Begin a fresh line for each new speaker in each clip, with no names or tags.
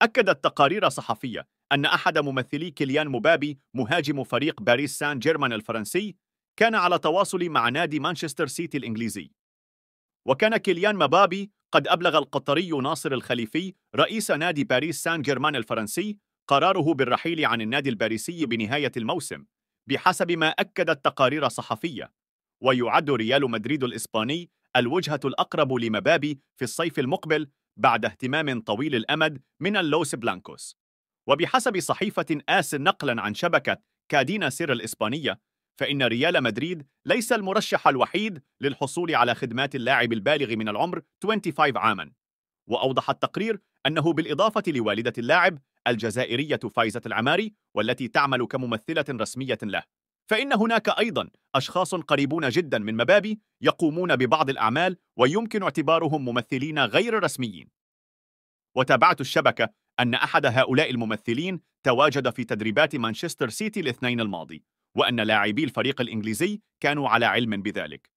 أكدت تقارير صحفية أن أحد ممثلي كيليان مبابي مهاجم فريق باريس سان جيرمان الفرنسي كان على تواصل مع نادي مانشستر سيتي الإنجليزي. وكان كيليان مبابي قد أبلغ القطري ناصر الخليفي رئيس نادي باريس سان جيرمان الفرنسي قراره بالرحيل عن النادي الباريسي بنهاية الموسم بحسب ما أكدت تقارير صحفية. ويعد ريال مدريد الإسباني الوجهة الأقرب لمبابي في الصيف المقبل بعد اهتمام طويل الأمد من اللوس بلانكوس. وبحسب صحيفة آس نقلا عن شبكة كادينا سير الإسبانية، فإن ريال مدريد ليس المرشح الوحيد للحصول على خدمات اللاعب البالغ من العمر 25 عاما. وأوضح التقرير أنه بالإضافة لوالدة اللاعب الجزائرية فايزة العماري والتي تعمل كممثلة رسمية له، فإن هناك أيضا أشخاص قريبون جدا من مبابي يقومون ببعض الأعمال ويمكن اعتبارهم ممثلين غير رسميين. وتابعت الشبكة أن أحد هؤلاء الممثلين تواجد في تدريبات مانشستر سيتي الاثنين الماضي، وأن لاعبي الفريق الإنجليزي كانوا على علم بذلك.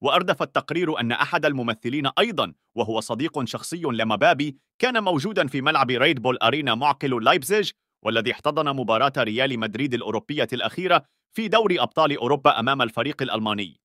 وأردف التقرير أن أحد الممثلين أيضا وهو صديق شخصي لمبابي كان موجودا في ملعب ريد بول أرينا معقل لايبزيج، والذي احتضن مباراة ريال مدريد الأوروبية الأخيرة في دوري أبطال أوروبا أمام الفريق الألماني.